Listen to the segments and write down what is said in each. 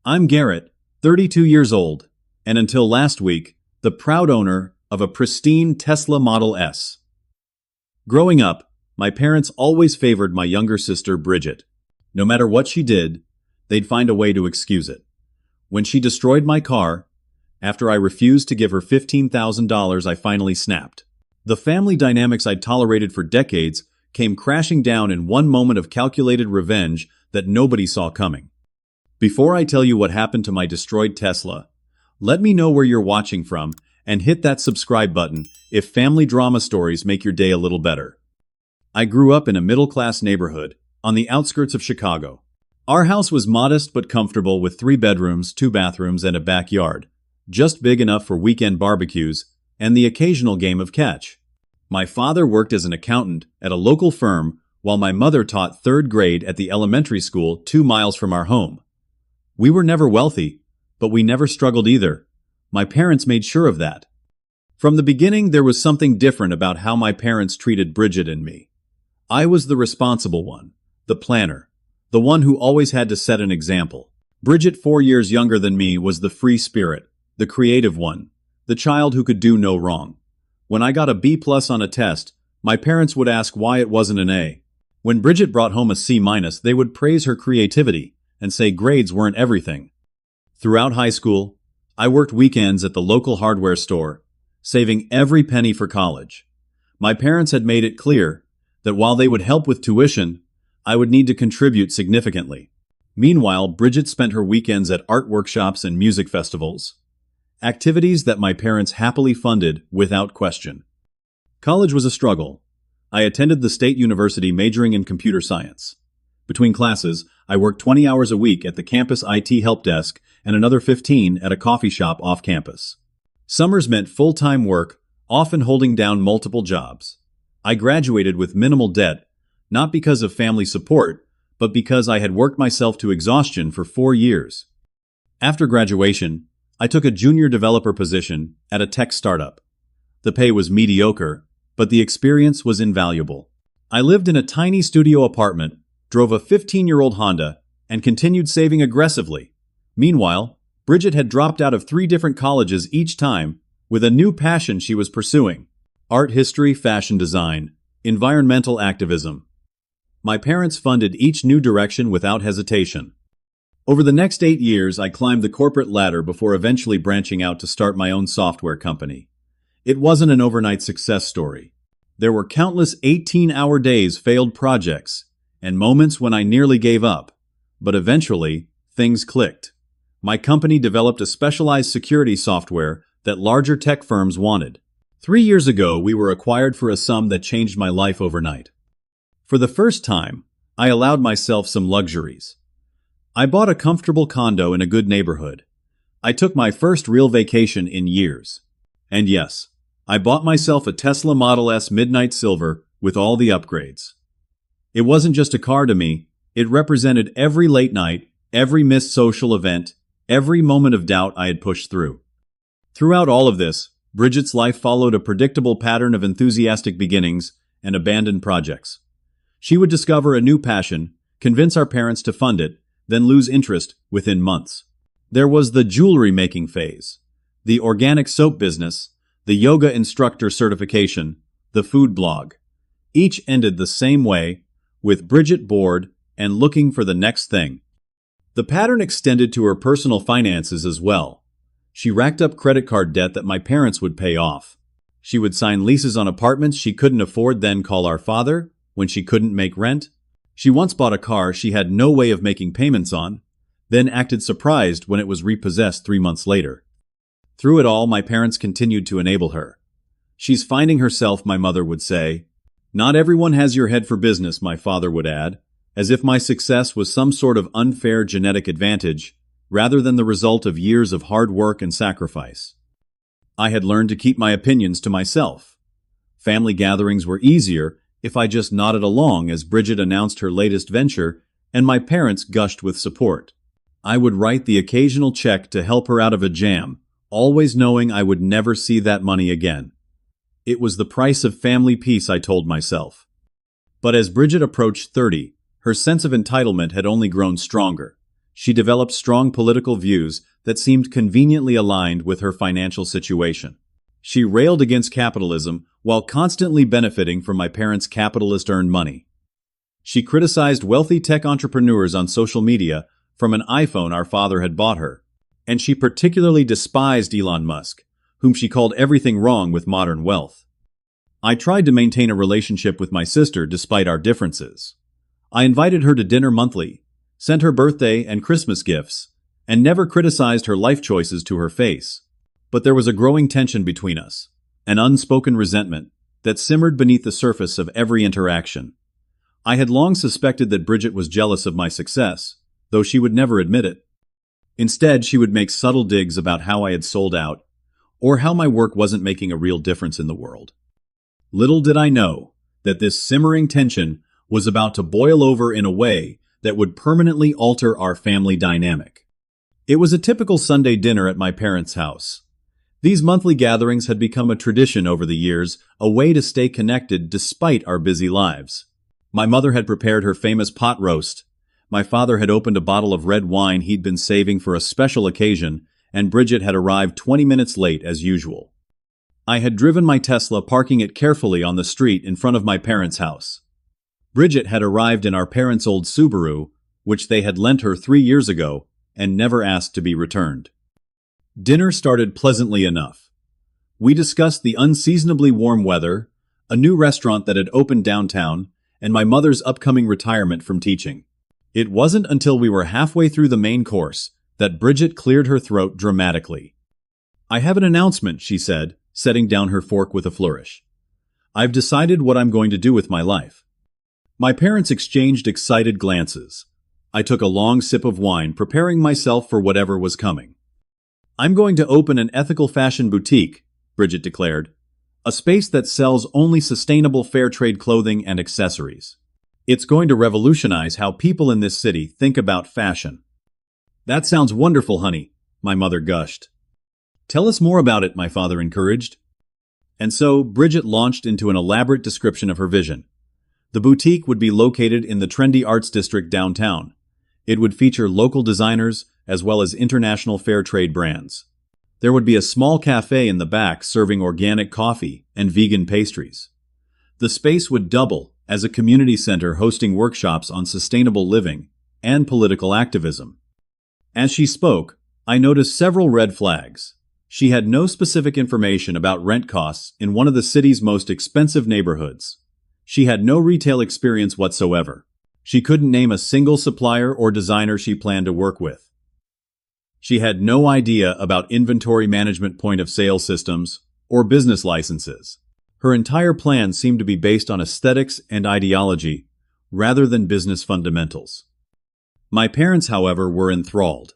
I'm Garrett, 32 years old, and until last week, the proud owner of a pristine Tesla Model S. Growing up, my parents always favored my younger sister, Bridget. No matter what she did, they'd find a way to excuse it. When she destroyed my car, after I refused to give her $15,000, I finally snapped. The family dynamics I'd tolerated for decades came crashing down in one moment of calculated revenge that nobody saw coming. Before I tell you what happened to my destroyed Tesla, let me know where you're watching from and hit that subscribe button if family drama stories make your day a little better. I grew up in a middle-class neighborhood on the outskirts of Chicago. Our house was modest but comfortable with 3 bedrooms, 2 bathrooms, and a backyard, just big enough for weekend barbecues and the occasional game of catch. My father worked as an accountant at a local firm while my mother taught 3rd grade at the elementary school 2 miles from our home. We were never wealthy, but we never struggled either. My parents made sure of that. From the beginning, there was something different about how my parents treated Bridget and me. I was the responsible one, the planner, the one who always had to set an example. Bridget, 4 years younger than me, was the free spirit, the creative one, the child who could do no wrong. When I got a B+ on a test, my parents would ask why it wasn't an A. When Bridget brought home a C-, they would praise her creativity and say grades weren't everything. Throughout high school, I worked weekends at the local hardware store, saving every penny for college. My parents had made it clear that while they would help with tuition, I would need to contribute significantly. Meanwhile, Bridget spent her weekends at art workshops and music festivals, activities that my parents happily funded without question. College was a struggle. I attended the state university majoring in computer science. Between classes, I worked 20 hours a week at the campus IT help desk and another 15 at a coffee shop off campus. Summers meant full-time work, often holding down multiple jobs. I graduated with minimal debt, not because of family support, but because I had worked myself to exhaustion for 4 years. After graduation, I took a junior developer position at a tech startup. The pay was mediocre, but the experience was invaluable. I lived in a tiny studio apartment, drove a 15-year-old Honda, and continued saving aggressively. Meanwhile, Bridget had dropped out of 3 different colleges each time, with a new passion she was pursuing: art history, fashion design, environmental activism. My parents funded each new direction without hesitation. Over the next 8 years, I climbed the corporate ladder before eventually branching out to start my own software company. It wasn't an overnight success story. There were countless 18-hour days, failed projects, and moments when I nearly gave up. But eventually, things clicked. My company developed a specialized security software that larger tech firms wanted. 3 years ago, we were acquired for a sum that changed my life overnight. For the first time, I allowed myself some luxuries. I bought a comfortable condo in a good neighborhood. I took my first real vacation in years. And yes, I bought myself a Tesla Model S Midnight Silver with all the upgrades. It wasn't just a car to me, it represented every late night, every missed social event, every moment of doubt I had pushed through. Throughout all of this, Bridget's life followed a predictable pattern of enthusiastic beginnings and abandoned projects. She would discover a new passion, convince our parents to fund it, then lose interest within months. There was the jewelry-making phase, the organic soap business, the yoga instructor certification, the food blog. Each ended the same way, with Bridget bored and looking for the next thing. The pattern extended to her personal finances as well. She racked up credit card debt that my parents would pay off. She would sign leases on apartments she couldn't afford, then call our father when she couldn't make rent. She once bought a car she had no way of making payments on, then acted surprised when it was repossessed 3 months later. Through it all, my parents continued to enable her. "She's finding herself," my mother would say. "Not everyone has your head for business," my father would add, as if my success was some sort of unfair genetic advantage, rather than the result of years of hard work and sacrifice. I had learned to keep my opinions to myself. Family gatherings were easier if I just nodded along as Bridget announced her latest venture, and my parents gushed with support. I would write the occasional check to help her out of a jam, always knowing I would never see that money again. It was the price of family peace, I told myself. But as Bridget approached 30, her sense of entitlement had only grown stronger. She developed strong political views that seemed conveniently aligned with her financial situation. She railed against capitalism while constantly benefiting from my parents' capitalist-earned money. She criticized wealthy tech entrepreneurs on social media from an iPhone our father had bought her, and she particularly despised Elon Musk, whom she called everything wrong with modern wealth. I tried to maintain a relationship with my sister despite our differences. I invited her to dinner monthly, sent her birthday and Christmas gifts, and never criticized her life choices to her face. But there was a growing tension between us, an unspoken resentment that simmered beneath the surface of every interaction. I had long suspected that Bridget was jealous of my success, though she would never admit it. Instead, she would make subtle digs about how I had sold out, or how my work wasn't making a real difference in the world. Little did I know that this simmering tension was about to boil over in a way that would permanently alter our family dynamic. It was a typical Sunday dinner at my parents' house. These monthly gatherings had become a tradition over the years, a way to stay connected despite our busy lives. My mother had prepared her famous pot roast. My father had opened a bottle of red wine he'd been saving for a special occasion, and Bridget had arrived 20 minutes late as usual. I had driven my Tesla, parking it carefully on the street in front of my parents' house. Bridget had arrived in our parents' old Subaru, which they had lent her 3 years ago, and never asked to be returned. Dinner started pleasantly enough. We discussed the unseasonably warm weather, a new restaurant that had opened downtown, and my mother's upcoming retirement from teaching. It wasn't until we were halfway through the main course that Bridget cleared her throat dramatically. "I have an announcement," she said, setting down her fork with a flourish. "I've decided what I'm going to do with my life." My parents exchanged excited glances. I took a long sip of wine, preparing myself for whatever was coming. "I'm going to open an ethical fashion boutique," Bridget declared. "A space that sells only sustainable fair trade clothing and accessories. It's going to revolutionize how people in this city think about fashion." "That sounds wonderful, honey," my mother gushed. "Tell us more about it," my father encouraged. And so Bridget launched into an elaborate description of her vision. The boutique would be located in the trendy arts district downtown. It would feature local designers as well as international fair trade brands. There would be a small cafe in the back serving organic coffee and vegan pastries. The space would double as a community center, hosting workshops on sustainable living and political activism. As she spoke, I noticed several red flags. She had no specific information about rent costs in one of the city's most expensive neighborhoods. She had no retail experience whatsoever. She couldn't name a single supplier or designer she planned to work with. She had no idea about inventory management, point-of-sale systems, or business licenses. Her entire plan seemed to be based on aesthetics and ideology, rather than business fundamentals. My parents, however, were enthralled.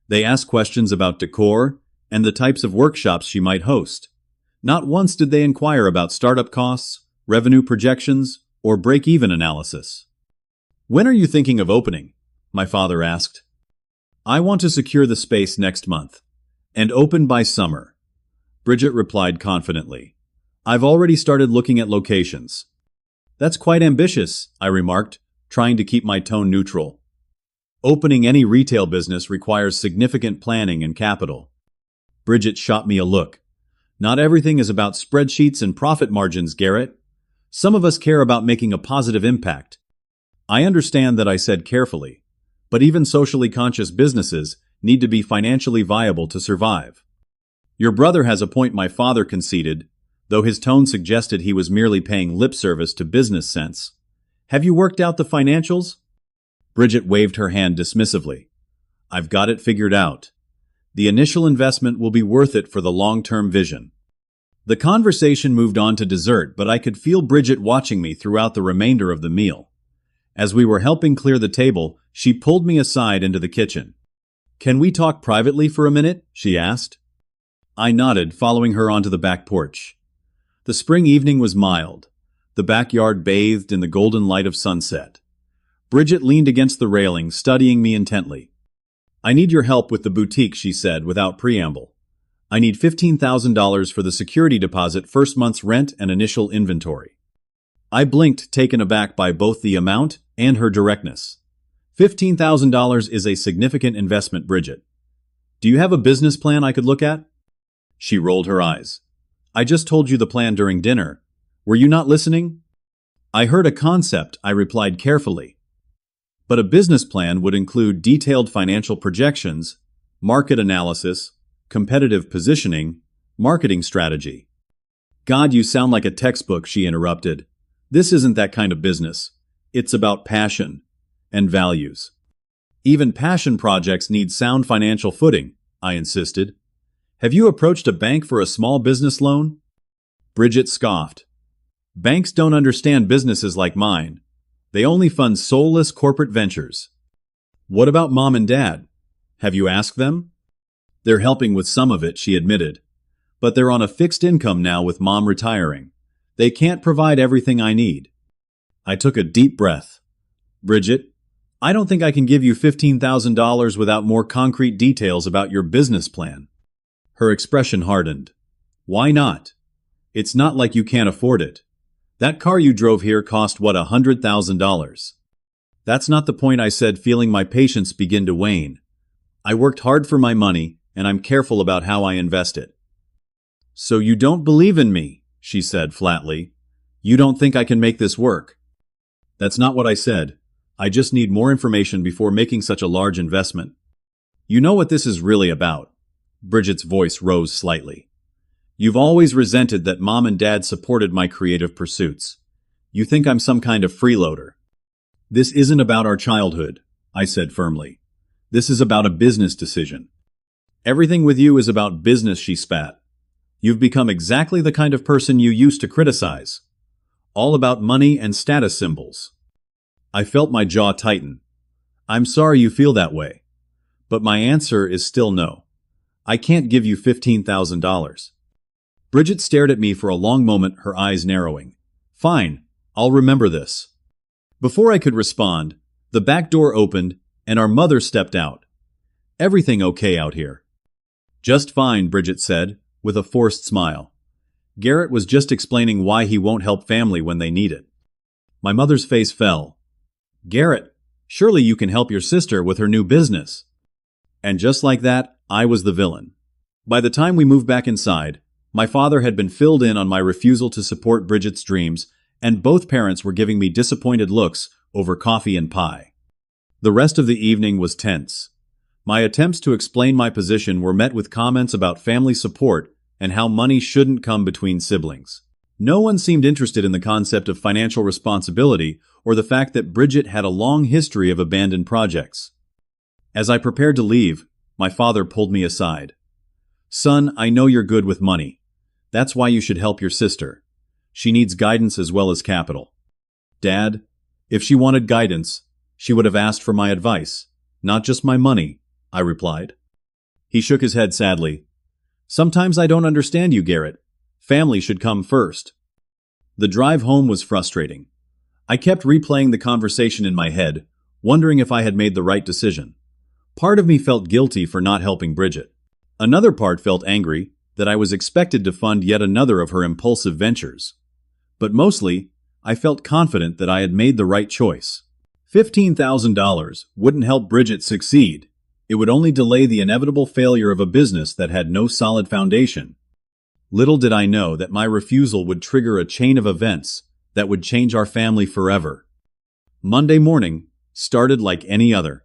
They asked questions about decor and the types of workshops she might host. Not once did they inquire about startup costs, revenue projections, or break-even analysis. "When are you thinking of opening?" my father asked. "I want to secure the space next month, and open by summer," Bridget replied confidently. "I've already started looking at locations." "That's quite ambitious," I remarked, trying to keep my tone neutral. "Opening any retail business requires significant planning and capital." Bridget shot me a look. "Not everything is about spreadsheets and profit margins, Garrett. Some of us care about making a positive impact." I understand that, I said carefully, but even socially conscious businesses need to be financially viable to survive. "Your brother has a point," my father conceded, though his tone suggested he was merely paying lip service to business sense. "Have you worked out the financials?" Bridget waved her hand dismissively. "I've got it figured out. The initial investment will be worth it for the long-term vision." The conversation moved on to dessert, but I could feel Bridget watching me throughout the remainder of the meal. As we were helping clear the table, she pulled me aside into the kitchen. "Can we talk privately for a minute?" she asked. I nodded, following her onto the back porch. The spring evening was mild. The backyard bathed in the golden light of sunset. Bridget leaned against the railing, studying me intently. "I need your help with the boutique," she said without preamble. "I need $15,000 for the security deposit, first month's rent, and initial inventory." I blinked, taken aback by both the amount and her directness. $15,000 is a significant investment, Bridget. Do you have a business plan I could look at? She rolled her eyes. I just told you the plan during dinner. Were you not listening? I heard a concept, I replied carefully. But a business plan would include detailed financial projections, market analysis, competitive positioning, marketing strategy. God, you sound like a textbook, she interrupted. This isn't that kind of business. It's about passion and values. Even passion projects need sound financial footing, I insisted. Have you approached a bank for a small business loan? Bridget scoffed. Banks don't understand businesses like mine. They only fund soulless corporate ventures. What about mom and dad? Have you asked them? They're helping with some of it, she admitted. But they're on a fixed income now with mom retiring. They can't provide everything I need. I took a deep breath. Bridget, I don't think I can give you $15,000 without more concrete details about your business plan. Her expression hardened. Why not? It's not like you can't afford it. That car you drove here cost, what, $100,000? That's not the point, I said, feeling my patience begin to wane. I worked hard for my money, and I'm careful about how I invest it. So you don't believe in me, she said flatly. You don't think I can make this work. That's not what I said. I just need more information before making such a large investment. You know what this is really about. Bridget's voice rose slightly. You've always resented that mom and dad supported my creative pursuits. You think I'm some kind of freeloader. This isn't about our childhood, I said firmly. This is about a business decision. Everything with you is about business, she spat. You've become exactly the kind of person you used to criticize. All about money and status symbols. I felt my jaw tighten. I'm sorry you feel that way. But my answer is still no. I can't give you $15,000. Bridget stared at me for a long moment, her eyes narrowing. Fine, I'll remember this. Before I could respond, the back door opened and our mother stepped out. Everything okay out here? Just fine, Bridget said, with a forced smile. Garrett was just explaining why he won't help family when they need it. My mother's face fell. Garrett, surely you can help your sister with her new business. And just like that, I was the villain. By the time we moved back inside, my father had been filled in on my refusal to support Bridget's dreams, and both parents were giving me disappointed looks over coffee and pie. The rest of the evening was tense. My attempts to explain my position were met with comments about family support and how money shouldn't come between siblings. No one seemed interested in the concept of financial responsibility or the fact that Bridget had a long history of abandoned projects. As I prepared to leave, my father pulled me aside. Son, I know you're good with money. That's why you should help your sister. She needs guidance as well as capital. Dad, if she wanted guidance, she would have asked for my advice, not just my money, I replied. He shook his head sadly. Sometimes I don't understand you, Garrett. Family should come first. The drive home was frustrating. I kept replaying the conversation in my head, wondering if I had made the right decision. Part of me felt guilty for not helping Bridget. Another part felt angry that I was expected to fund yet another of her impulsive ventures. But mostly, I felt confident that I had made the right choice. $15,000 wouldn't help Bridget succeed. It would only delay the inevitable failure of a business that had no solid foundation. Little did I know that my refusal would trigger a chain of events that would change our family forever. Monday morning started like any other.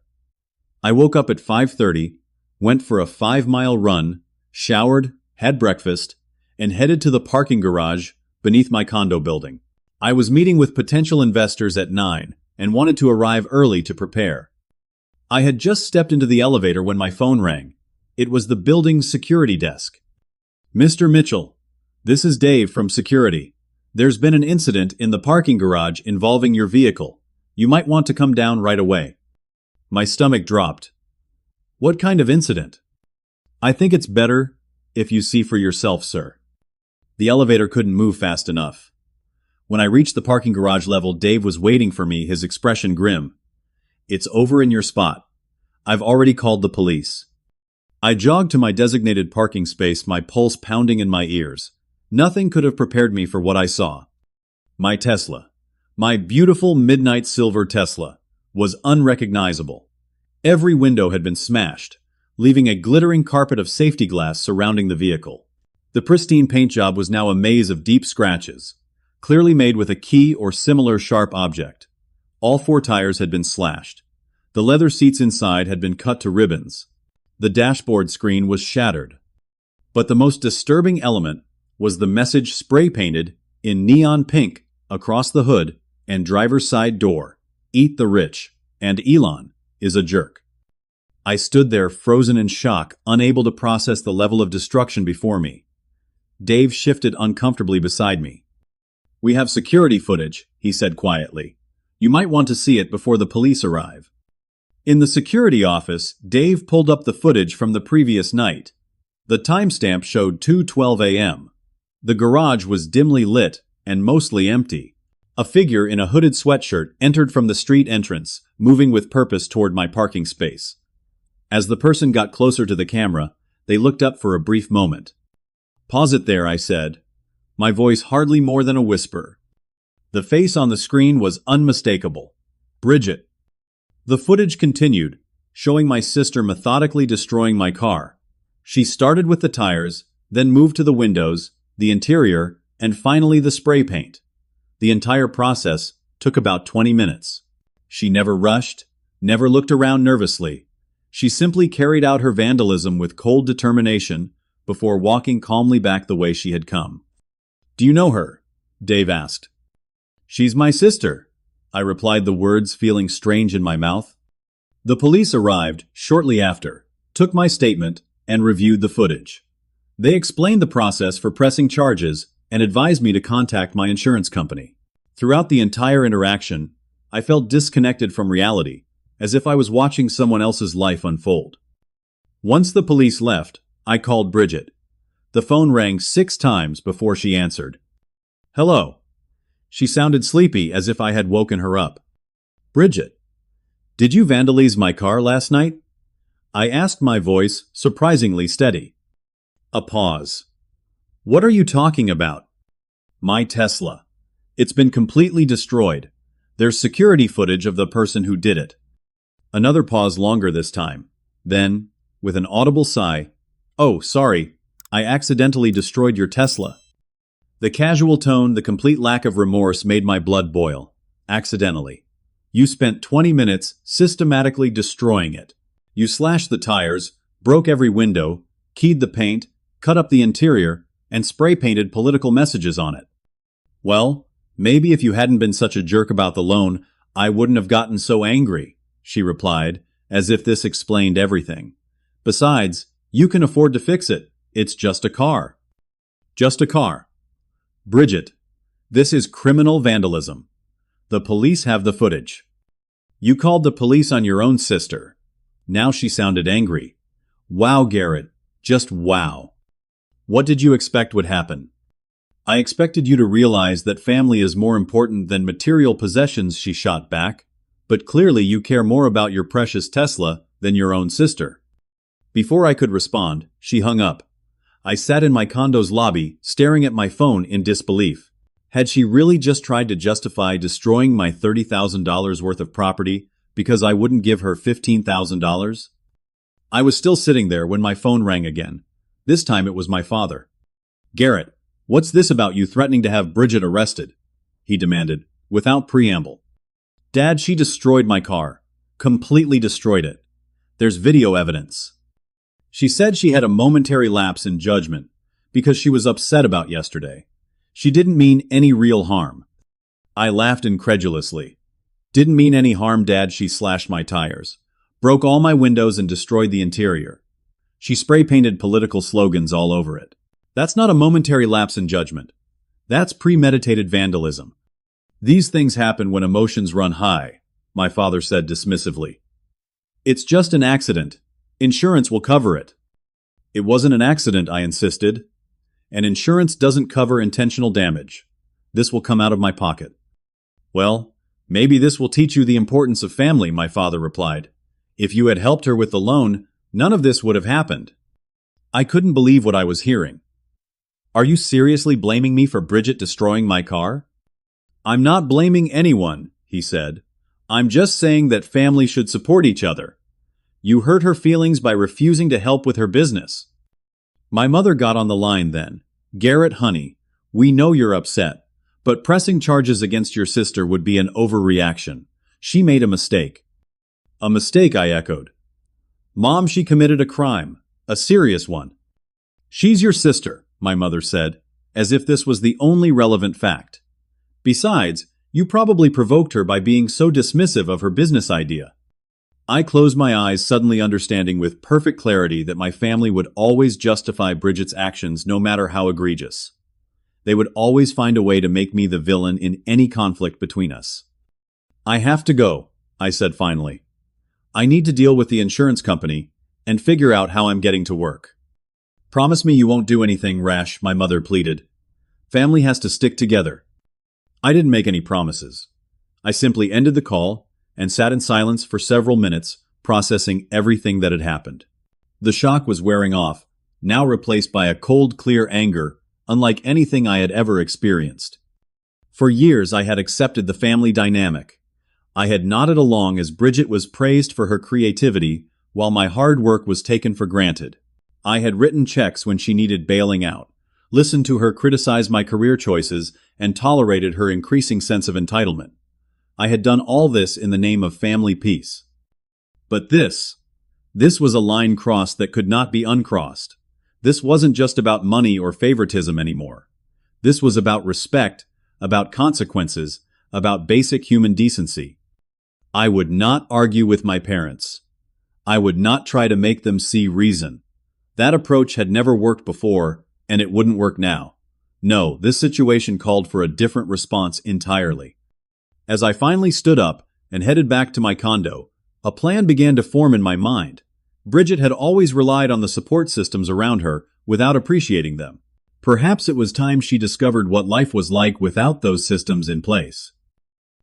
I woke up at 5:30, went for a 5-mile run, showered, had breakfast, and headed to the parking garage beneath my condo building. I was meeting with potential investors at 9 and wanted to arrive early to prepare. I had just stepped into the elevator when my phone rang. It was the building's security desk. Mr. Mitchell, this is Dave from security. There's been an incident in the parking garage involving your vehicle. You might want to come down right away. My stomach dropped. What kind of incident? I think it's better if you see for yourself, sir. The elevator couldn't move fast enough. When I reached the parking garage level, Dave was waiting for me, his expression grim. It's over in your spot. I've already called the police. I jogged to my designated parking space, my pulse pounding in my ears. Nothing could have prepared me for what I saw. My Tesla. My beautiful midnight silver Tesla. was unrecognizable. Every window had been smashed, leaving a glittering carpet of safety glass surrounding the vehicle. The pristine paint job was now a maze of deep scratches, clearly made with a key or similar sharp object. All 4 tires had been slashed. The leather seats inside had been cut to ribbons. The dashboard screen was shattered. But the most disturbing element was the message spray-painted in neon pink across the hood and driver's side door: "Eat the rich, and Elon is a jerk." I stood there frozen in shock, unable to process the level of destruction before me. Dave shifted uncomfortably beside me. "We have security footage," he said quietly. "You might want to see it before the police arrive." In the security office, Dave pulled up the footage from the previous night. The timestamp showed 2:12 a.m. The garage was dimly lit and mostly empty. A figure in a hooded sweatshirt entered from the street entrance, moving with purpose toward my parking space. As the person got closer to the camera, they looked up for a brief moment. "Pause it there," I said, my voice hardly more than a whisper. The face on the screen was unmistakable. Bridget. The footage continued, showing my sister methodically destroying my car. She started with the tires, then moved to the windows, the interior, and finally the spray paint. The entire process took about 20 minutes. She never rushed, never looked around nervously. She simply carried out her vandalism with cold determination before walking calmly back the way she had come. "Do you know her?" Dave asked. "She's my sister," I replied, the words feeling strange in my mouth. The police arrived shortly after, took my statement, and reviewed the footage. They explained the process for pressing charges and advised me to contact my insurance company. Throughout the entire interaction, I felt disconnected from reality, as if I was watching someone else's life unfold. Once the police left, I called Bridget. The phone rang 6 times before she answered. "Hello." She sounded sleepy, as if I had woken her up. "Bridget, did you vandalize my car last night?" I asked, my voice surprisingly steady. A pause. "What are you talking about?" "My Tesla. It's been completely destroyed. There's security footage of the person who did it." Another pause, longer this time. Then, with an audible sigh, "Oh, sorry, I accidentally destroyed your Tesla." The casual tone, the complete lack of remorse made my blood boil. "Accidentally. You spent 20 minutes systematically destroying it. You slashed the tires, broke every window, keyed the paint, cut up the interior, and spray-painted political messages on it." "Well, maybe if you hadn't been such a jerk about the loan, I wouldn't have gotten so angry," she replied, as if this explained everything. "Besides, you can afford to fix it. It's just a car." "Just a car." "Bridget, this is criminal vandalism. The police have the footage." "You called the police on your own sister." Now she sounded angry. "Wow, Garrett, just wow. What did you expect would happen?" "I expected you to realize that family is more important than material possessions," she shot back. "But clearly you care more about your precious Tesla than your own sister." Before I could respond, she hung up. I sat in my condo's lobby, staring at my phone in disbelief. Had she really just tried to justify destroying my $30,000 worth of property because I wouldn't give her $15,000? I was still sitting there when my phone rang again. This time it was my father. "Garrett, what's this about you threatening to have Bridget arrested?" he demanded, without preamble. "Dad, she destroyed my car. Completely destroyed it. There's video evidence." She said she had a momentary lapse in judgment because she was upset about yesterday. She didn't mean any real harm. I laughed incredulously. "Didn't mean any harm, Dad. She slashed my tires, broke all my windows, and destroyed the interior. She spray-painted political slogans all over it. That's not a momentary lapse in judgment. That's premeditated vandalism. These things happen when emotions run high," my father said dismissively. "It's just an accident. Insurance will cover it." "It wasn't an accident," I insisted. "And insurance doesn't cover intentional damage. This will come out of my pocket." "Well, maybe this will teach you the importance of family," my father replied. "If you had helped her with the loan, none of this would have happened." I couldn't believe what I was hearing. "Are you seriously blaming me for Bridget destroying my car?" "I'm not blaming anyone," he said. I'm just saying that families should support each other. You hurt her feelings by refusing to help with her business. My mother got on the line then. Garrett, honey, we know you're upset, but pressing charges against your sister would be an overreaction. She made a mistake. A mistake, I echoed. Mom, she committed a crime. A serious one. She's your sister, my mother said, as if this was the only relevant fact. Besides, you probably provoked her by being so dismissive of her business idea. I closed my eyes, suddenly understanding with perfect clarity that my family would always justify Bridget's actions no matter how egregious. They would always find a way to make me the villain in any conflict between us. I have to go, I said finally. I need to deal with the insurance company and figure out how I'm getting to work. Promise me you won't do anything rash, my mother pleaded. Family has to stick together. I didn't make any promises. I simply ended the call and sat in silence for several minutes, processing everything that had happened. The shock was wearing off, now replaced by a cold, clear anger, unlike anything I had ever experienced. For years I had accepted the family dynamic. I had nodded along as Bridget was praised for her creativity, while my hard work was taken for granted. I had written checks when she needed bailing out, listened to her criticize my career choices, and tolerated her increasing sense of entitlement. I had done all this in the name of family peace. But this was a line crossed that could not be uncrossed. This wasn't just about money or favoritism anymore. This was about respect, about consequences, about basic human decency. I would not argue with my parents. I would not try to make them see reason. That approach had never worked before, and it wouldn't work now. No, this situation called for a different response entirely. As I finally stood up and headed back to my condo, a plan began to form in my mind. Bridget had always relied on the support systems around her without appreciating them. Perhaps it was time she discovered what life was like without those systems in place.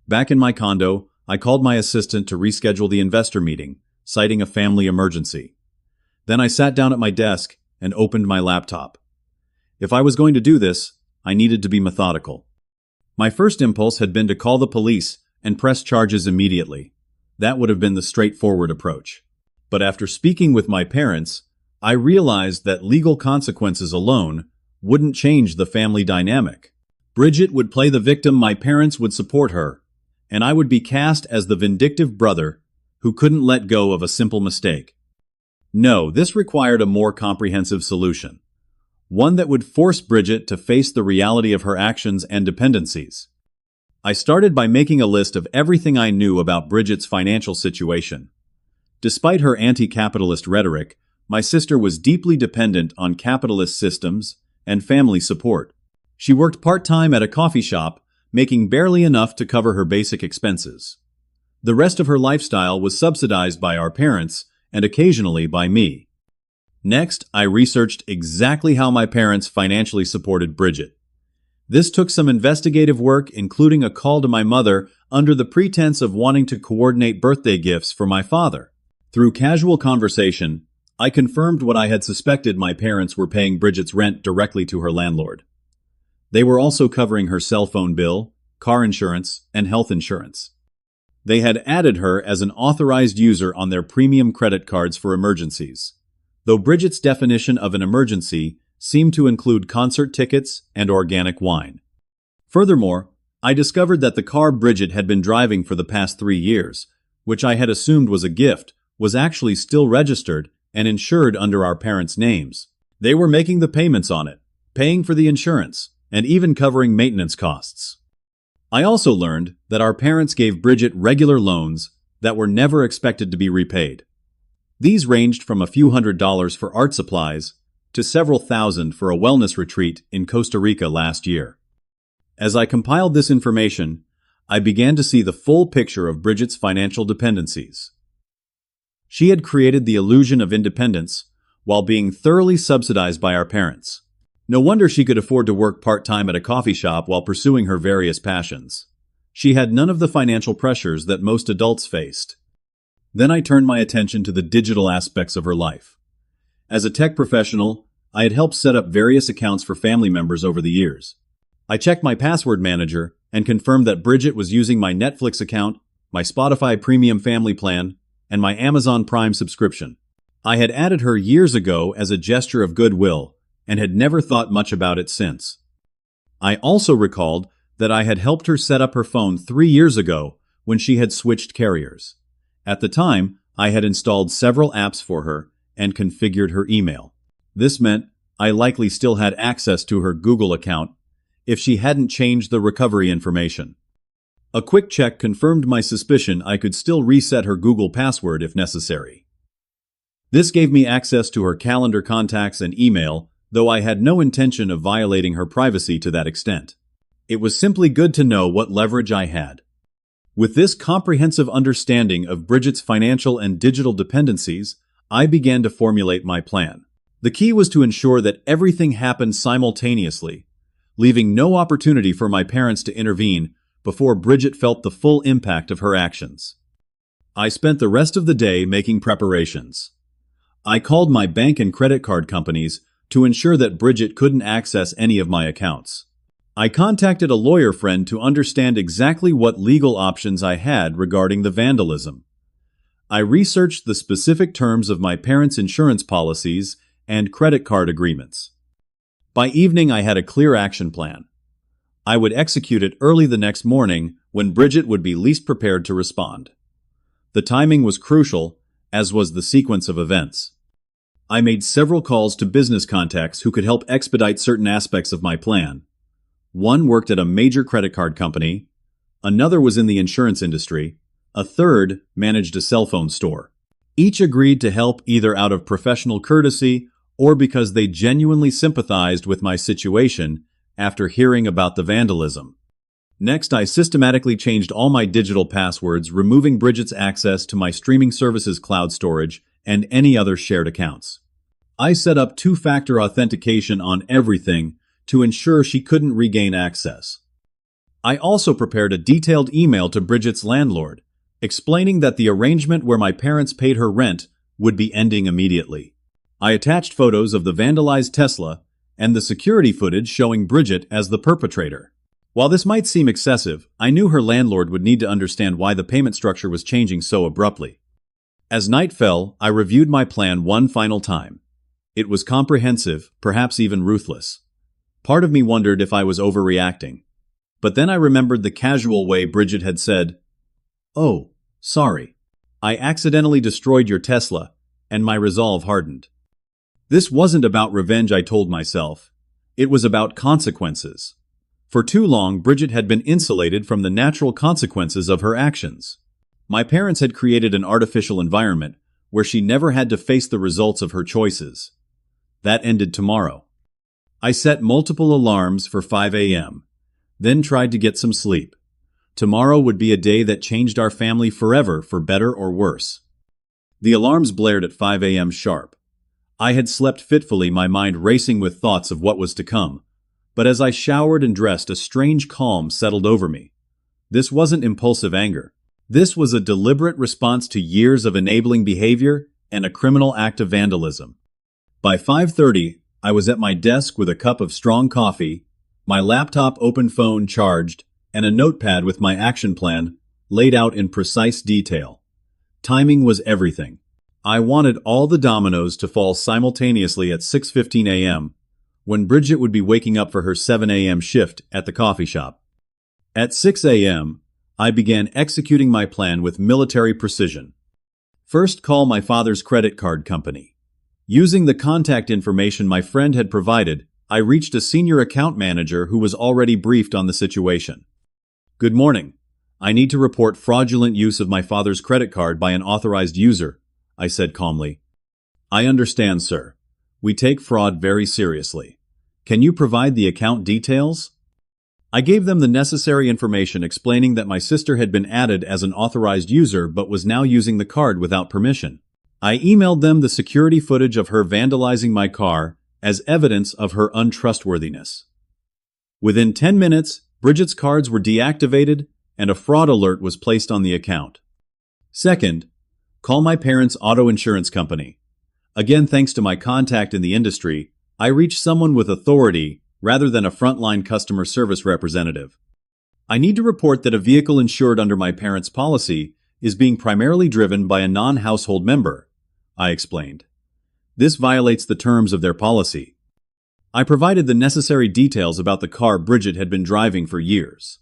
Back in my condo, I called my assistant to reschedule the investor meeting, citing a family emergency. Then I sat down at my desk and opened my laptop. If I was going to do this, I needed to be methodical. My first impulse had been to call the police and press charges immediately. That would have been the straightforward approach. But after speaking with my parents, I realized that legal consequences alone wouldn't change the family dynamic. Bridget would play the victim, my parents would support her, and I would be cast as the vindictive brother who couldn't let go of a simple mistake. No, this required a more comprehensive solution. One that would force Bridget to face the reality of her actions and dependencies. I started by making a list of everything I knew about Bridget's financial situation. Despite her anti-capitalist rhetoric, my sister was deeply dependent on capitalist systems and family support. She worked part-time at a coffee shop, making barely enough to cover her basic expenses. The rest of her lifestyle was subsidized by our parents and occasionally by me. Next, I researched exactly how my parents financially supported Bridget. This took some investigative work, including a call to my mother under the pretense of wanting to coordinate birthday gifts for my father. Through casual conversation, I confirmed what I had suspected: my parents were paying Bridget's rent directly to her landlord. They were also covering her cell phone bill, car insurance, and health insurance. They had added her as an authorized user on their premium credit cards for emergencies, though Bridget's definition of an emergency seemed to include concert tickets and organic wine. Furthermore, I discovered that the car Bridget had been driving for the past 3 years, which I had assumed was a gift, was actually still registered and insured under our parents' names. They were making the payments on it, paying for the insurance, and even covering maintenance costs. I also learned that our parents gave Bridget regular loans that were never expected to be repaid. These ranged from a few $100s for art supplies to several thousand for a wellness retreat in Costa Rica last year. As I compiled this information, I began to see the full picture of Bridget's financial dependencies. She had created the illusion of independence while being thoroughly subsidized by our parents. No wonder she could afford to work part-time at a coffee shop while pursuing her various passions. She had none of the financial pressures that most adults faced. Then I turned my attention to the digital aspects of her life. As a tech professional, I had helped set up various accounts for family members over the years. I checked my password manager and confirmed that Bridget was using my Netflix account, my Spotify Premium Family Plan, and my Amazon Prime subscription. I had added her years ago as a gesture of goodwill and had never thought much about it since. I also recalled that I had helped her set up her phone 3 years ago when she had switched carriers. At the time, I had installed several apps for her and configured her email. This meant I likely still had access to her Google account if she hadn't changed the recovery information. A quick check confirmed my suspicion I could still reset her Google password if necessary. This gave me access to her calendar contacts and email, though I had no intention of violating her privacy to that extent. It was simply good to know what leverage I had. With this comprehensive understanding of Bridget's financial and digital dependencies, I began to formulate my plan. The key was to ensure that everything happened simultaneously, leaving no opportunity for my parents to intervene before Bridget felt the full impact of her actions. I spent the rest of the day making preparations. I called my bank and credit card companies to ensure that Bridget couldn't access any of my accounts. I contacted a lawyer friend to understand exactly what legal options I had regarding the vandalism. I researched the specific terms of my parents' insurance policies and credit card agreements. By evening, I had a clear action plan. I would execute it early the next morning when Bridget would be least prepared to respond. The timing was crucial, as was the sequence of events. I made several calls to business contacts who could help expedite certain aspects of my plan. One worked at a major credit card company, another was in the insurance industry, a third managed a cell phone store. Each agreed to help either out of professional courtesy or because they genuinely sympathized with my situation after hearing about the vandalism. Next, I systematically changed all my digital passwords, removing Bridget's access to my streaming services cloud storage and any other shared accounts. I set up two-factor authentication on everything to ensure she couldn't regain access. I also prepared a detailed email to Bridget's landlord, explaining that the arrangement where my parents paid her rent would be ending immediately. I attached photos of the vandalized Tesla and the security footage showing Bridget as the perpetrator. While this might seem excessive, I knew her landlord would need to understand why the payment structure was changing so abruptly. As night fell, I reviewed my plan one final time. It was comprehensive, perhaps even ruthless. Part of me wondered if I was overreacting. But then I remembered the casual way Bridget had said, "Oh, sorry. I accidentally destroyed your Tesla," and my resolve hardened. This wasn't about revenge, I told myself. It was about consequences. For too long, Bridget had been insulated from the natural consequences of her actions. My parents had created an artificial environment where she never had to face the results of her choices. That ended tomorrow. I set multiple alarms for 5 a.m., then tried to get some sleep. Tomorrow would be a day that changed our family forever, for better or worse. The alarms blared at 5 a.m. sharp. I had slept fitfully, my mind racing with thoughts of what was to come. But as I showered and dressed, a strange calm settled over me. This wasn't impulsive anger. This was a deliberate response to years of enabling behavior and a criminal act of vandalism. By 5:30, I was at my desk with a cup of strong coffee, my laptop open, phone charged, and a notepad with my action plan laid out in precise detail. Timing was everything. I wanted all the dominoes to fall simultaneously at 6:15 a.m., when Bridget would be waking up for her 7 a.m. shift at the coffee shop. At 6 a.m., I began executing my plan with military precision. First, call my father's credit card company. Using the contact information my friend had provided, I reached a senior account manager who was already briefed on the situation. "Good morning. I need to report fraudulent use of my father's credit card by an authorized user," I said calmly. "I understand, sir. We take fraud very seriously. Can you provide the account details?" I gave them the necessary information, explaining that my sister had been added as an authorized user but was now using the card without permission. I emailed them the security footage of her vandalizing my car as evidence of her untrustworthiness. Within 10 minutes, Bridget's cards were deactivated and a fraud alert was placed on the account. Second, call my parents' auto insurance company. Again, thanks to my contact in the industry, I reached someone with authority rather than a frontline customer service representative. I need to report that a vehicle insured under my parents' policy is being primarily driven by a non-household member, I explained. This violates the terms of their policy. I provided the necessary details about the car Bridget had been driving for years.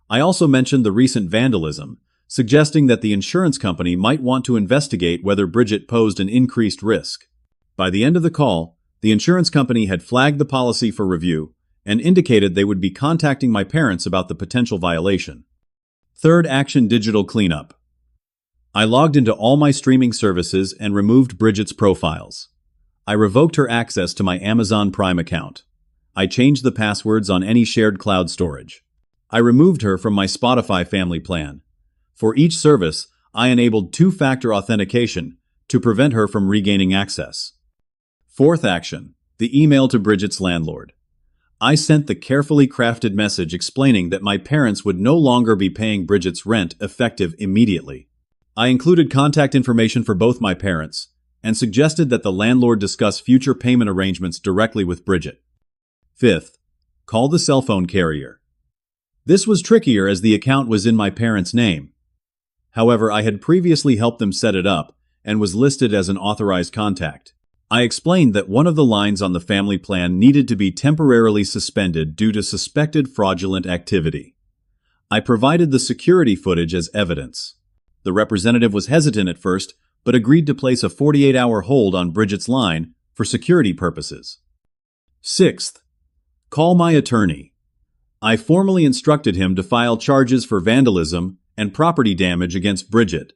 I also mentioned the recent vandalism, suggesting that the insurance company might want to investigate whether Bridget posed an increased risk. By the end of the call, the insurance company had flagged the policy for review and indicated they would be contacting my parents about the potential violation. Third action: digital cleanup. I logged into all my streaming services and removed Bridget's profiles. I revoked her access to my Amazon Prime account. I changed the passwords on any shared cloud storage. I removed her from my Spotify family plan. For each service, I enabled two-factor authentication to prevent her from regaining access. Fourth action: the email to Bridget's landlord. I sent the carefully crafted message explaining that my parents would no longer be paying Bridget's rent effective immediately. I included contact information for both my parents and suggested that the landlord discuss future payment arrangements directly with Bridget. Fifth, call the cell phone carrier. This was trickier as the account was in my parents' name. However, I had previously helped them set it up and was listed as an authorized contact. I explained that one of the lines on the family plan needed to be temporarily suspended due to suspected fraudulent activity. I provided the security footage as evidence. The representative was hesitant at first, but agreed to place a 48-hour hold on Bridget's line for security purposes. Sixth, call my attorney. I formally instructed him to file charges for vandalism and property damage against Bridget.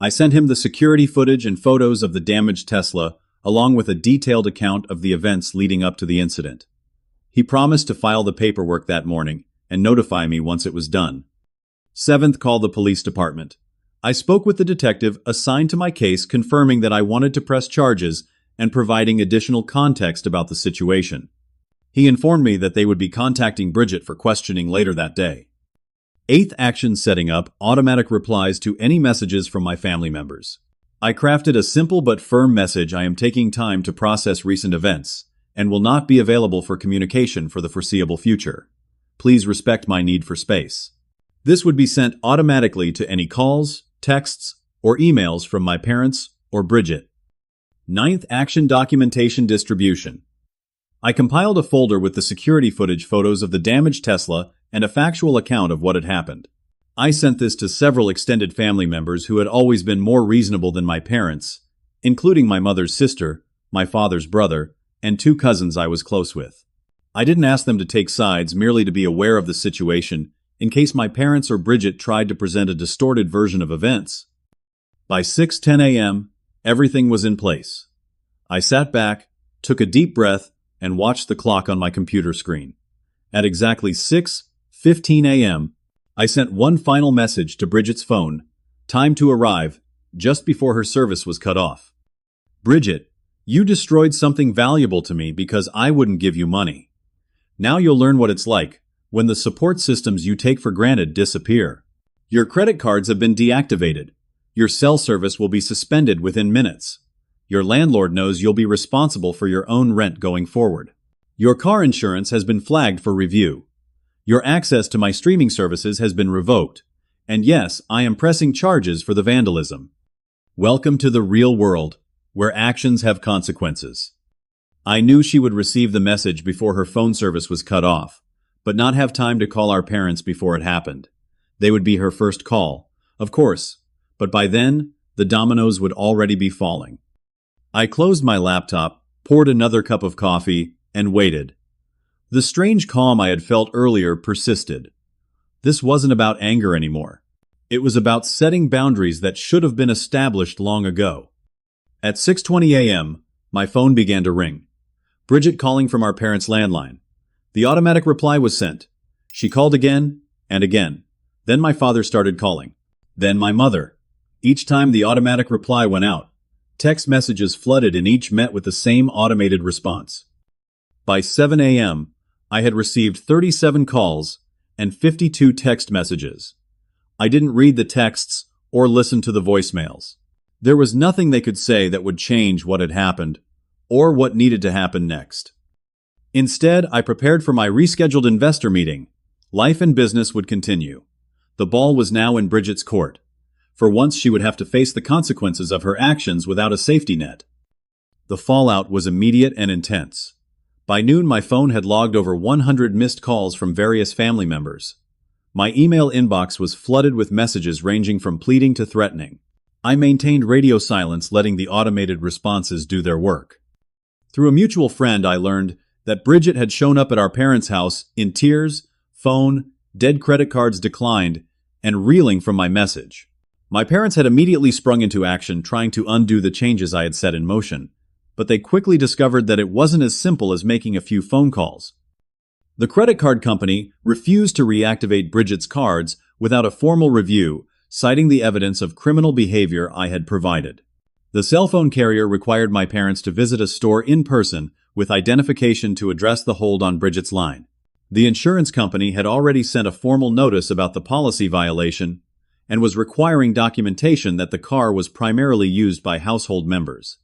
I sent him the security footage and photos of the damaged Tesla, along with a detailed account of the events leading up to the incident. He promised to file the paperwork that morning and notify me once it was done. Seventh, call the police department. I spoke with the detective assigned to my case, confirming that I wanted to press charges and providing additional context about the situation. He informed me that they would be contacting Bridget for questioning later that day. Eighth action: setting up automatic replies to any messages from my family members. I crafted a simple but firm message: I am taking time to process recent events and will not be available for communication for the foreseeable future. Please respect my need for space. This would be sent automatically to any calls, texts, or emails from my parents or Bridget. Ninth action: documentation distribution. I compiled a folder with the security footage, photos of the damaged Tesla, and a factual account of what had happened. I sent this to several extended family members who had always been more reasonable than my parents, including my mother's sister, my father's brother, and two cousins I was close with. I didn't ask them to take sides, merely to be aware of the situation in case my parents or Bridget tried to present a distorted version of events. By 6:10 a.m., everything was in place. I sat back, took a deep breath, and watched the clock on my computer screen. At exactly 6:15 a.m., I sent one final message to Bridget's phone: time to arrive, just before her service was cut off. Bridget, you destroyed something valuable to me because I wouldn't give you money. Now you'll learn what it's like when the support systems you take for granted disappear. Your credit cards have been deactivated. Your cell service will be suspended within minutes. Your landlord knows you'll be responsible for your own rent going forward. Your car insurance has been flagged for review. Your access to my streaming services has been revoked. And yes, I am pressing charges for the vandalism. Welcome to the real world, where actions have consequences. I knew she would receive the message before her phone service was cut off, but not have time to call our parents before it happened. They would be her first call, of course, but by then, the dominoes would already be falling. I closed my laptop, poured another cup of coffee, and waited. The strange calm I had felt earlier persisted. This wasn't about anger anymore. It was about setting boundaries that should have been established long ago. At 6:20 a.m., my phone began to ring. Bridget calling from our parents' landline. The automatic reply was sent. She called again and again. Then my father started calling. Then my mother. Each time the automatic reply went out, text messages flooded and each met with the same automated response. By 7 a.m., I had received 37 calls and 52 text messages. I didn't read the texts or listen to the voicemails. There was nothing they could say that would change what had happened or what needed to happen next. Instead, I prepared for my rescheduled investor meeting. Life and business would continue. The ball was now in Bridget's court. For once she would have to face the consequences of her actions without a safety net. The fallout was immediate and intense. By noon my phone had logged over 100 missed calls from various family members. My email inbox was flooded with messages ranging from pleading to threatening. I maintained radio silence, letting the automated responses do their work. Through a mutual friend I learned that Bridget had shown up at our parents' house in tears, phone, dead credit cards declined, and reeling from my message. My parents had immediately sprung into action, trying to undo the changes I had set in motion, but they quickly discovered that it wasn't as simple as making a few phone calls. The credit card company refused to reactivate Bridget's cards without a formal review, citing the evidence of criminal behavior I had provided. The cell phone carrier required my parents to visit a store in person with identification to address the hold on Bridget's line. The insurance company had already sent a formal notice about the policy violation and was requiring documentation that the car was primarily used by household members.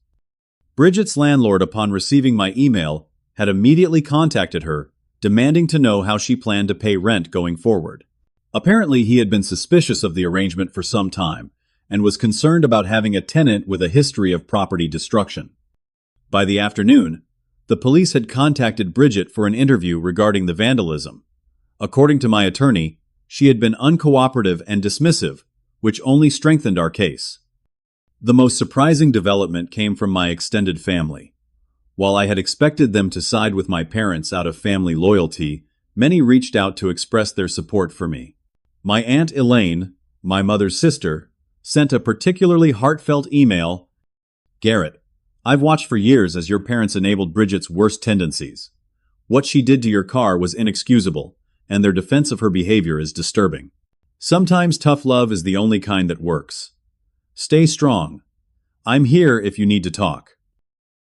Bridget's landlord, upon receiving my email, had immediately contacted her, demanding to know how she planned to pay rent going forward. Apparently, he had been suspicious of the arrangement for some time and was concerned about having a tenant with a history of property destruction. By the afternoon, the police had contacted Bridget for an interview regarding the vandalism. According to my attorney, she had been uncooperative and dismissive, which only strengthened our case. The most surprising development came from my extended family. While I had expected them to side with my parents out of family loyalty, many reached out to express their support for me. My Aunt Elaine, my mother's sister, sent a particularly heartfelt email. "Garrett, I've watched for years as your parents enabled Bridget's worst tendencies. What she did to your car was inexcusable, and their defense of her behavior is disturbing. Sometimes tough love is the only kind that works. Stay strong. I'm here if you need to talk."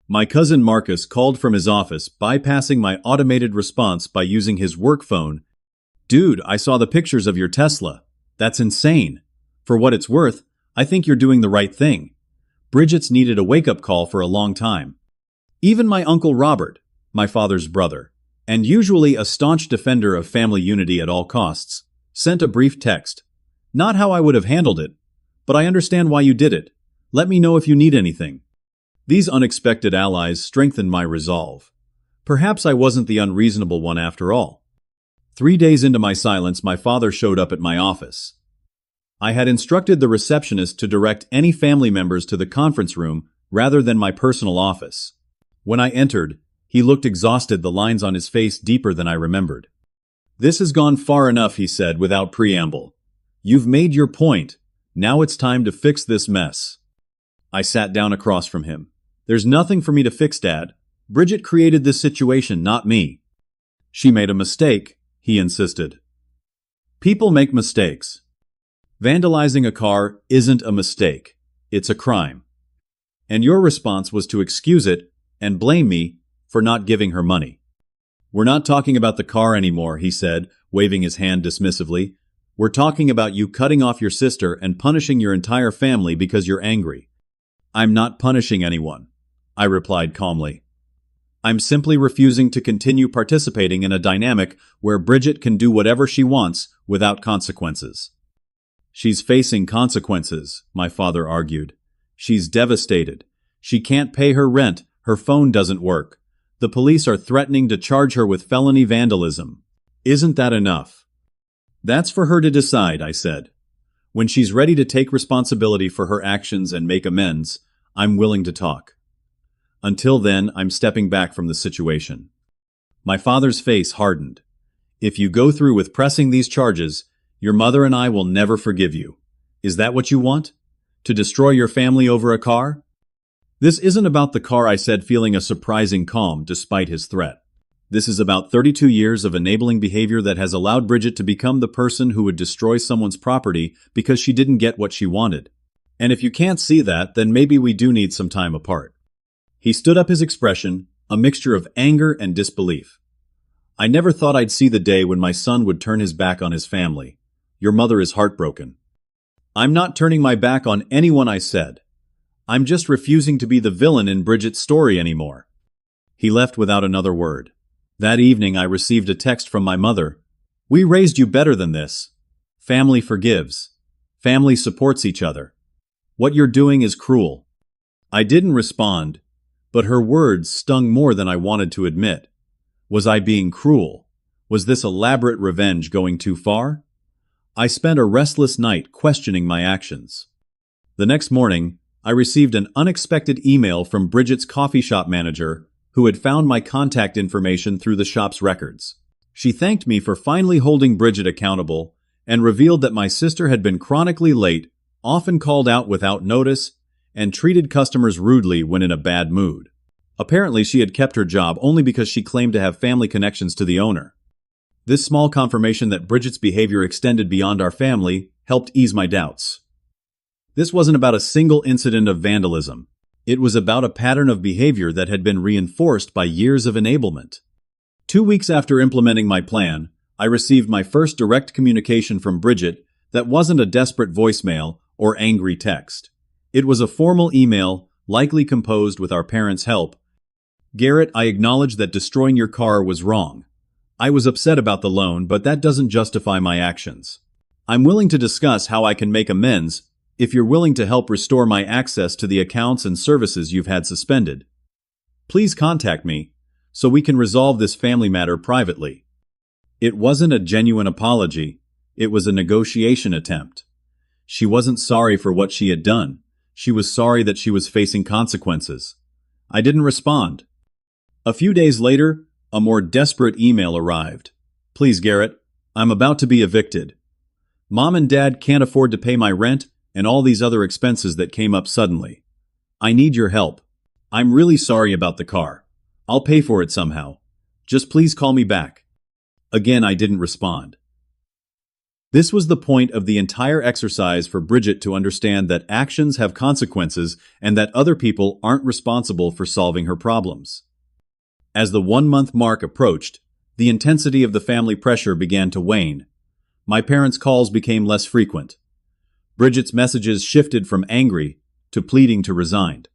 My cousin Marcus called from his office, bypassing my automated response by using his work phone. "Dude, I saw the pictures of your Tesla. That's insane. For what it's worth, I think you're doing the right thing. Bridget's needed a wake-up call for a long time." Even my Uncle Robert, my father's brother, and usually a staunch defender of family unity at all costs, sent a brief text. "Not how I would have handled it, but I understand why you did it. Let me know if you need anything." These unexpected allies strengthened my resolve. Perhaps I wasn't the unreasonable one after all. 3 days into my silence, my father showed up at my office. I had instructed the receptionist to direct any family members to the conference room rather than my personal office. When I entered, he looked exhausted, the lines on his face deeper than I remembered. "This has gone far enough," he said without preamble. "You've made your point. Now it's time to fix this mess." I sat down across from him. "There's nothing for me to fix, Dad. Bridget created this situation, not me." "She made a mistake," he insisted. "People make mistakes. Vandalizing a car isn't a mistake. It's a crime. And your response was to excuse it and blame me for not giving her money." "We're not talking about the car anymore," he said, waving his hand dismissively. "We're talking about you cutting off your sister and punishing your entire family because you're angry." "I'm not punishing anyone," I replied calmly. "I'm simply refusing to continue participating in a dynamic where Bridget can do whatever she wants without consequences." "She's facing consequences," my father argued. "She's devastated. She can't pay her rent, her phone doesn't work. The police are threatening to charge her with felony vandalism. Isn't that enough?" "That's for her to decide," I said. "When she's ready to take responsibility for her actions and make amends, I'm willing to talk. Until then, I'm stepping back from the situation." My father's face hardened. "If you go through with pressing these charges, your mother and I will never forgive you. Is that what you want? To destroy your family over a car?" "This isn't about the car," I said, feeling a surprising calm despite his threat. "This is about 32 years of enabling behavior that has allowed Bridget to become the person who would destroy someone's property because she didn't get what she wanted. And if you can't see that, then maybe we do need some time apart." He stood up, his expression a mixture of anger and disbelief. "I never thought I'd see the day when my son would turn his back on his family. Your mother is heartbroken." "I'm not turning my back on anyone," I said. "I'm just refusing to be the villain in Bridget's story anymore." He left without another word. That evening I received a text from my mother. We raised you better than this. Family forgives. Family supports each other. What you're doing is cruel." I didn't respond, but her words stung more than I wanted to admit. Was I being cruel? Was this elaborate revenge going too far? I spent a restless night questioning my actions. The next morning, I received an unexpected email from Bridget's coffee shop manager, who had found my contact information through the shop's records. She thanked me for finally holding Bridget accountable and revealed that my sister had been chronically late, often called out without notice, and treated customers rudely when in a bad mood. Apparently, she had kept her job only because she claimed to have family connections to the owner. This small confirmation that Bridget's behavior extended beyond our family helped ease my doubts. This wasn't about a single incident of vandalism. It was about a pattern of behavior that had been reinforced by years of enablement. 2 weeks after implementing my plan, I received my first direct communication from Bridget that wasn't a desperate voicemail or angry text. It was a formal email, likely composed with our parents' help. "Garrett, I acknowledge that destroying your car was wrong. I was upset about the loan, but that doesn't justify my actions. I'm willing to discuss how I can make amends if you're willing to help restore my access to the accounts and services you've had suspended. Please contact me so we can resolve this family matter privately." It wasn't a genuine apology. It was a negotiation attempt. She wasn't sorry for what she had done. She was sorry that she was facing consequences. I didn't respond. A few days later, a more desperate email arrived. "Please, Garrett, I'm about to be evicted. Mom and Dad can't afford to pay my rent and all these other expenses that came up suddenly. I need your help. I'm really sorry about the car. I'll pay for it somehow. Just please call me back." Again, I didn't respond. This was the point of the entire exercise for Bridget to understand that actions have consequences and that other people aren't responsible for solving her problems. As the 1-month mark approached, the intensity of the family pressure began to wane. My parents' calls became less frequent. Bridget's messages shifted from angry to pleading to resign.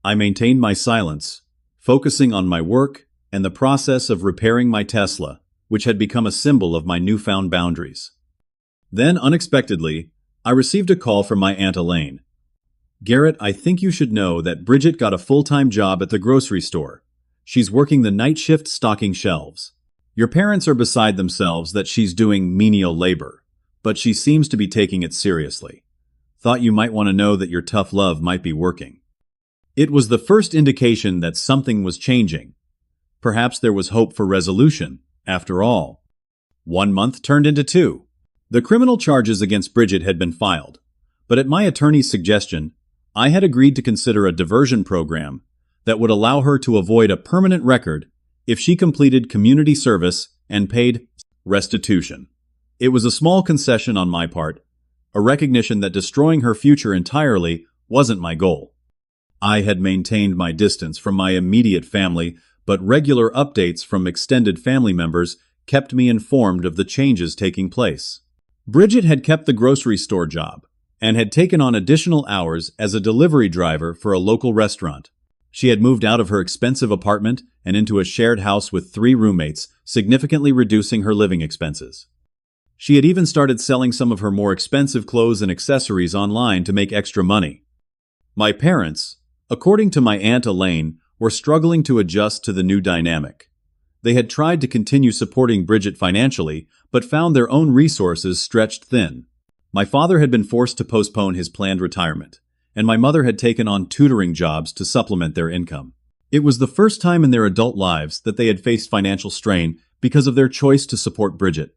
I maintained my silence, focusing on my work and the process of repairing my Tesla, which had become a symbol of my newfound boundaries. Then, unexpectedly, I received a call from my Aunt Elaine. "Garrett, I think you should know that Bridget got a full-time job at the grocery store. She's working the night shift stocking shelves. Your parents are beside themselves that she's doing menial labor, but she seems to be taking it seriously. Thought you might want to know that your tough love might be working." It was the first indication that something was changing. Perhaps there was hope for resolution, after all. 1 month turned into 2. The criminal charges against Bridget had been filed, but at my attorney's suggestion, I had agreed to consider a diversion program that would allow her to avoid a permanent record if she completed community service and paid restitution. It was a small concession on my part, a recognition that destroying her future entirely wasn't my goal. I had maintained my distance from my immediate family, but regular updates from extended family members kept me informed of the changes taking place. Bridget had kept the grocery store job and had taken on additional hours as a delivery driver for a local restaurant. She had moved out of her expensive apartment and into a shared house with 3 roommates, significantly reducing her living expenses. She had even started selling some of her more expensive clothes and accessories online to make extra money. My parents, according to my Aunt Elaine, were struggling to adjust to the new dynamic. They had tried to continue supporting Bridget financially, but found their own resources stretched thin. My father had been forced to postpone his planned retirement, and my mother had taken on tutoring jobs to supplement their income. It was the first time in their adult lives that they had faced financial strain because of their choice to support Bridget.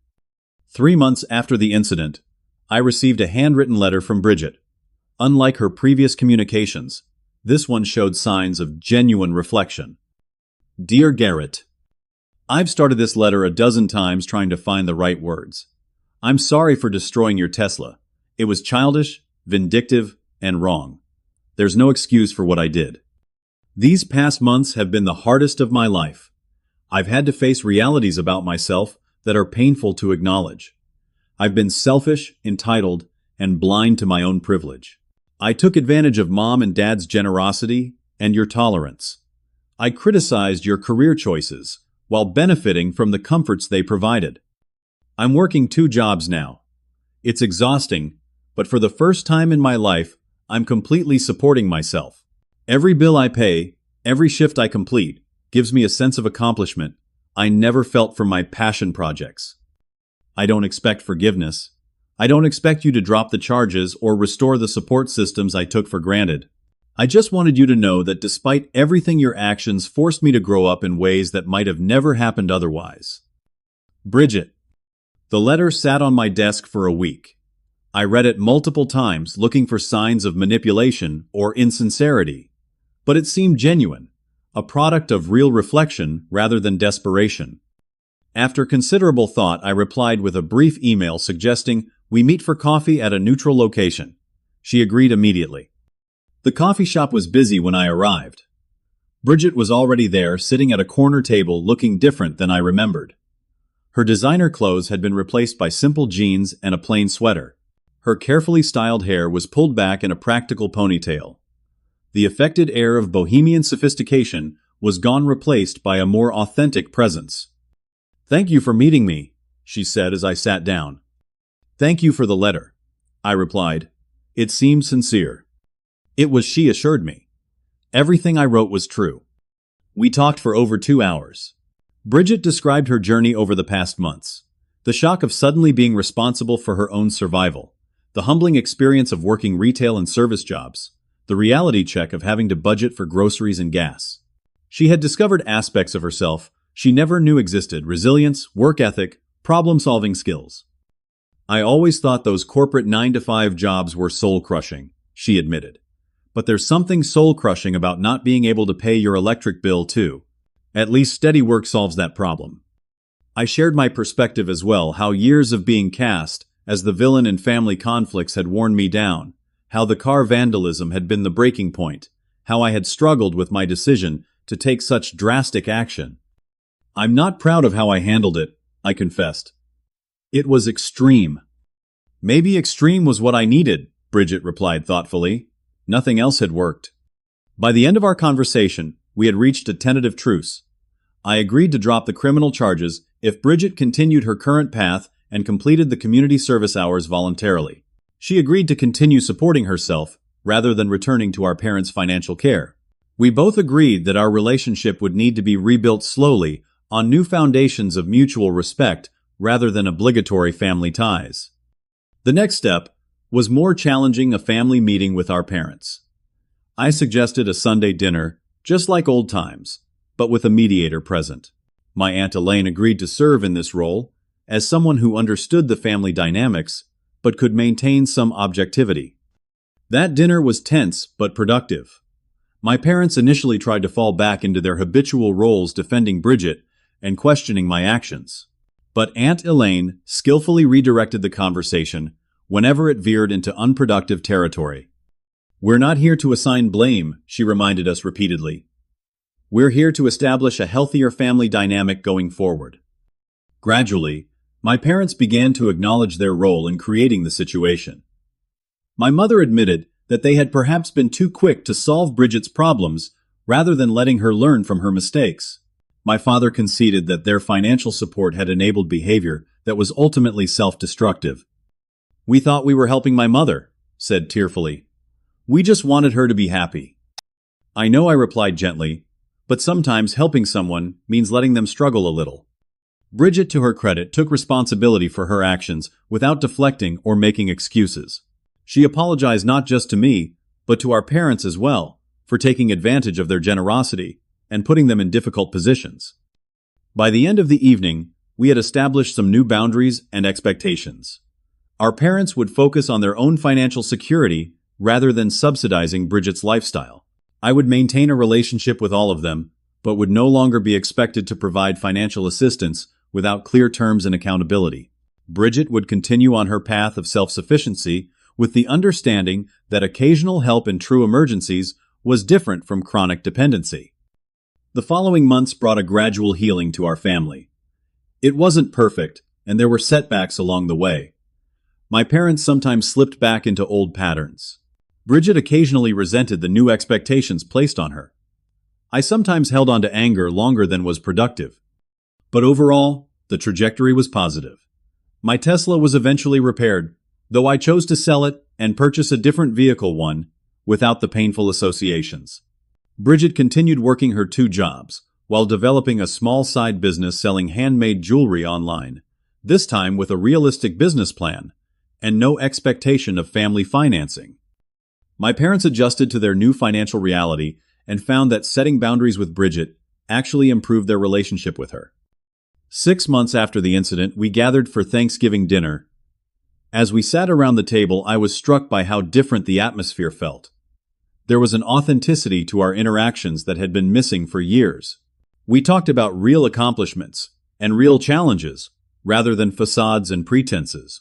3 months after the incident, I received a handwritten letter from Bridget. Unlike her previous communications, this one showed signs of genuine reflection. "Dear Garrett, I've started this letter a dozen times trying to find the right words. I'm sorry for destroying your Tesla. It was childish, vindictive, and wrong. There's no excuse for what I did. These past months have been the hardest of my life. I've had to face realities about myself that are painful to acknowledge. I've been selfish, entitled, and blind to my own privilege. I took advantage of Mom and Dad's generosity and your tolerance. I criticized your career choices while benefiting from the comforts they provided. I'm working 2 jobs now. It's exhausting, but for the first time in my life, I'm completely supporting myself. Every bill I pay, every shift I complete, gives me a sense of accomplishment I never felt from my passion projects. I don't expect forgiveness. I don't expect you to drop the charges or restore the support systems I took for granted. I just wanted you to know that despite everything, your actions forced me to grow up in ways that might have never happened otherwise. Bridget. The letter sat on my desk for a week. I read it multiple times, looking for signs of manipulation or insincerity. But it seemed genuine, a product of real reflection rather than desperation. After considerable thought, I replied with a brief email suggesting we meet for coffee at a neutral location. She agreed immediately. The coffee shop was busy when I arrived. Bridget was already there, sitting at a corner table, looking different than I remembered. Her designer clothes had been replaced by simple jeans and a plain sweater. Her carefully styled hair was pulled back in a practical ponytail. The affected air of bohemian sophistication was gone, replaced by a more authentic presence. "Thank you for meeting me," she said as I sat down. "Thank you for the letter," I replied. It seemed sincere. It was, she assured me. Everything I wrote was true. We talked for over 2 hours. Bridget described her journey over the past months. The shock of suddenly being responsible for her own survival. The humbling experience of working retail and service jobs. The reality check of having to budget for groceries and gas. She had discovered aspects of herself she never knew existed: resilience, work ethic, problem-solving skills. "I always thought those corporate 9-to-5 jobs were soul-crushing," she admitted. "But there's something soul-crushing about not being able to pay your electric bill too. At least steady work solves that problem." I shared my perspective as well, how years of being cast as the villain in family conflicts had worn me down, how the car vandalism had been the breaking point, how I had struggled with my decision to take such drastic action. "I'm not proud of how I handled it," I confessed. "It was extreme." "Maybe extreme was what I needed," Bridget replied thoughtfully. Nothing else had worked. By the end of our conversation, we had reached a tentative truce. I agreed to drop the criminal charges if Bridget continued her current path and completed the community service hours voluntarily. She agreed to continue supporting herself rather than returning to our parents' financial care. We both agreed that our relationship would need to be rebuilt slowly on new foundations of mutual respect rather than obligatory family ties. The next step was more challenging: a family meeting with our parents. I suggested a Sunday dinner, just like old times, but with a mediator present. My Aunt Elaine agreed to serve in this role as someone who understood the family dynamics but could maintain some objectivity. That dinner was tense but productive. My parents initially tried to fall back into their habitual roles, defending Bridget and questioning my actions. But Aunt Elaine skillfully redirected the conversation whenever it veered into unproductive territory. "We're not here to assign blame," she reminded us repeatedly. "We're here to establish a healthier family dynamic going forward." Gradually, my parents began to acknowledge their role in creating the situation. My mother admitted that they had perhaps been too quick to solve Bridget's problems rather than letting her learn from her mistakes. My father conceded that their financial support had enabled behavior that was ultimately self-destructive. "We thought we were helping my mother," said tearfully. "We just wanted her to be happy." "I know," I replied gently, "but sometimes helping someone means letting them struggle a little." Bridget, to her credit, took responsibility for her actions without deflecting or making excuses. She apologized not just to me, but to our parents as well, for taking advantage of their generosity and putting them in difficult positions. By the end of the evening, we had established some new boundaries and expectations. Our parents would focus on their own financial security rather than subsidizing Bridget's lifestyle. I would maintain a relationship with all of them, but would no longer be expected to provide financial assistance without clear terms and accountability. Bridget would continue on her path of self-sufficiency with the understanding that occasional help in true emergencies was different from chronic dependency. The following months brought a gradual healing to our family. It wasn't perfect, and there were setbacks along the way. My parents sometimes slipped back into old patterns. Bridget occasionally resented the new expectations placed on her. I sometimes held on to anger longer than was productive. But overall, the trajectory was positive. My Tesla was eventually repaired, though I chose to sell it and purchase a different vehicle one without the painful associations. Bridget continued working her 2 jobs while developing a small side business selling handmade jewelry online, this time with a realistic business plan and no expectation of family financing. My parents adjusted to their new financial reality and found that setting boundaries with Bridget actually improved their relationship with her. 6 months after the incident, we gathered for Thanksgiving dinner. As we sat around the table, I was struck by how different the atmosphere felt. There was an authenticity to our interactions that had been missing for years. We talked about real accomplishments and real challenges, rather than facades and pretenses.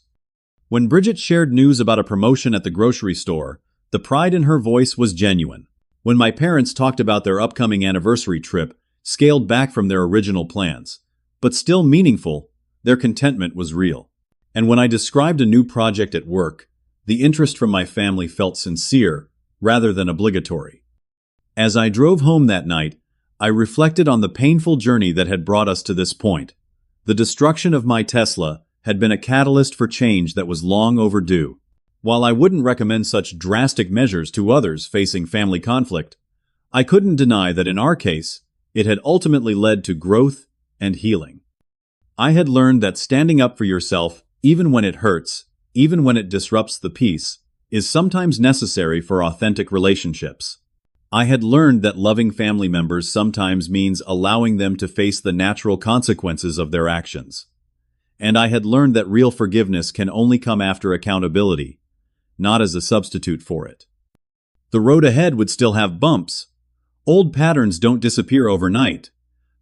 When Bridget shared news about a promotion at the grocery store, the pride in her voice was genuine. When my parents talked about their upcoming anniversary trip, scaled back from their original plans, but still meaningful, their contentment was real. And when I described a new project at work, the interest from my family felt sincere, rather than obligatory. As I drove home that night, I reflected on the painful journey that had brought us to this point. The destruction of my Tesla had been a catalyst for change that was long overdue. While I wouldn't recommend such drastic measures to others facing family conflict, I couldn't deny that in our case, it had ultimately led to growth and healing. I had learned that standing up for yourself, even when it hurts, even when it disrupts the peace, is sometimes necessary for authentic relationships. I had learned that loving family members sometimes means allowing them to face the natural consequences of their actions. And I had learned that real forgiveness can only come after accountability, not as a substitute for it. The road ahead would still have bumps. Old patterns don't disappear overnight.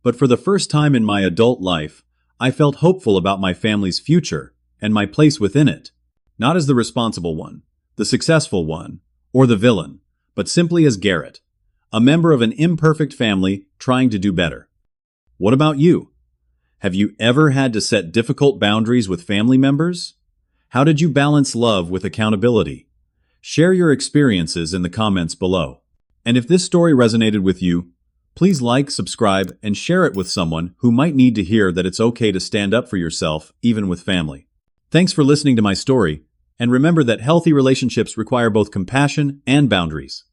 But for the first time in my adult life, I felt hopeful about my family's future and my place within it. Not as the responsible one, the successful one, or the villain, but simply as Garrett, a member of an imperfect family trying to do better. What about you? Have you ever had to set difficult boundaries with family members? How did you balance love with accountability? Share your experiences in the comments below. And if this story resonated with you, please like, subscribe, and share it with someone who might need to hear that it's okay to stand up for yourself, even with family. Thanks for listening to my story, and remember that healthy relationships require both compassion and boundaries.